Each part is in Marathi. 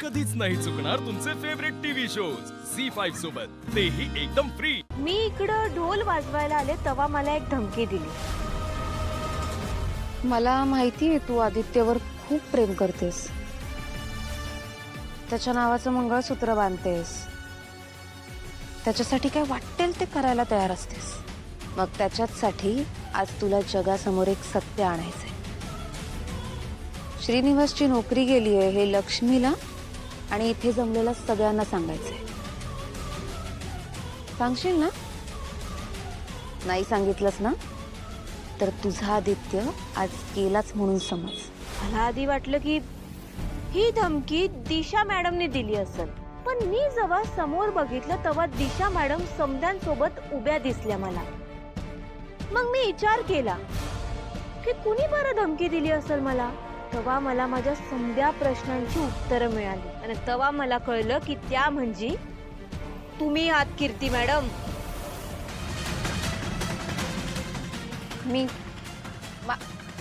कधीच नाही चुकणार तुमचे फेवरेट टीव्ही शोज झी5 सोबत, तेही एकदम फ्री। मी इकडं ढोल वाजवायला आले तेव्हा मला एक धमकी दिली। मला माहिती आहे तू आदित्यवर खूप प्रेम करतेस, त्याच्या नावाचं मंगळसूत्र बांधतेस, त्याच्यासाठी काय वाटेल ते करायला तयार असतेस। मग त्याच्यासाठी आज तुला जगासमोर एक सत्य आणायचंय। श्रीनिवासची नोकरी गेली आहे हे लक्ष्मीला आणि इथे जमलेल्या सगळ्यांना सांगायचंय। सांगशील ना? नाही सांगितलंस ना तर तुझा आदित्य आज गेलाच म्हणून समज। मला आधी वाटलं की ही धमकी दिशा मॅडमने दिली असेल, पण मी जेव्हा समोर बघितलं तेव्हा दिशा मॅडम समद्यांसोबत उभ्या दिसल्या मला। मग मी विचार केला की कुणी बरं धमकी दिली असेल मला। तेव्हा मला माझ्या समद्या प्रश्नांची उत्तरं मिळाली आणि तेव्हा मला कळलं की त्या म्हणजे तुम्ही आहात कीर्ती मॅडम।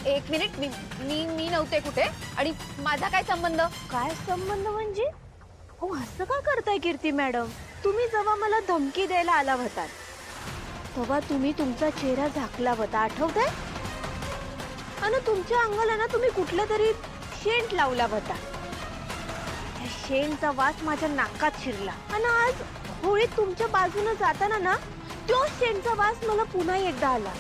एक मिनिट, मी नव्हते कुठे आणि माझा काय संबंध? काय संबंध म्हणजे? हो असं का करताय कीर्ती मॅडम? तुम्ही जेव्हा मला धमकी द्यायला आला होता तेव्हा तुम्ही तुमचा चेहरा झाकला होता, आठवतंय? आणि तुमच्या अंगाला ना तुम्ही कुठला तरी शेंट लावला होता। त्या शेंटचा वास माझ्या नाकात शिरला आणि आज होळीत तुमच्या बाजूने जाताना ना तो शेंटचा वास मला पुन्हा एकदा आला।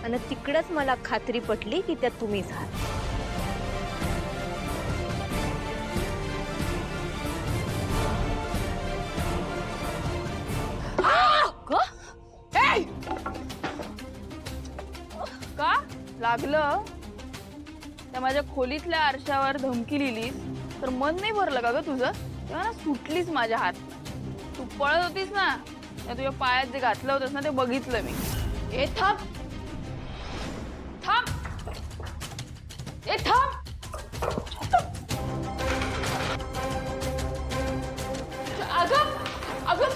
आणि तिकडच मला खात्री पटली की त्या तुम्हीच आहात। का लागलं? त्या माझ्या खोलीतल्या आरशावर धमकी लिहिलीस तर मन नाही भरलं का ग तुझं? तेव्हा ना सुटलीस माझ्या हात। तू पळत होतीस ना, त्या तुझ्या पायात जे घातलं होतंस ना ते बघितलं मी। ए थांब थांब, ए थांब, अगं अगं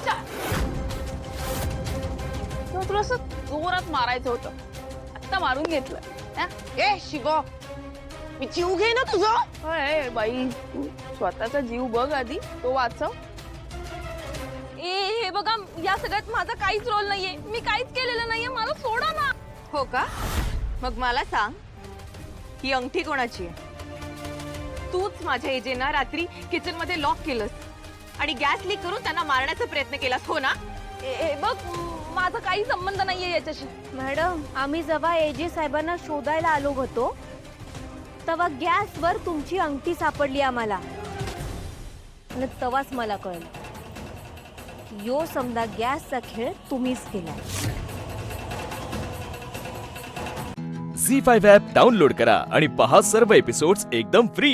तुला असं जोरात मारायचं होतं, आता मारून घेतलं। ए शिगो, मी जीव घे ना तुझं। होय बाई, तू स्वतःचा जीव बघ आधी, तो वाचव। हे बघा, या सगळ्यात माझा काहीच रोल नाहीये, मी काहीच केलेलं नाहीये, मला सोडा ना। हो का? मग मला सांग, ही अंगठी कोणाची आहे? तूच माझ्या एजेंना रात्री किचन मध्ये लॉक केलंस आणि गॅस लीक करून त्यांना मारण्याचा प्रयत्न केलास, हो ना? बघ, माझा काही संबंध नाहीये याच्याशी। मॅडम, आम्ही जेव्हा एजे साहेबांना शोधायला आलो होतो तेव्हा गॅसवर तुमची अंगठी सापडली आम्हाला आणि तेव्हाच मला कळलं यो समजा गॅसचा खेळ तुम्हीच केलाय। झी5 ॲप डाउनलोड करा आणि पहा सर्व एपिसोड्स एकदम फ्री।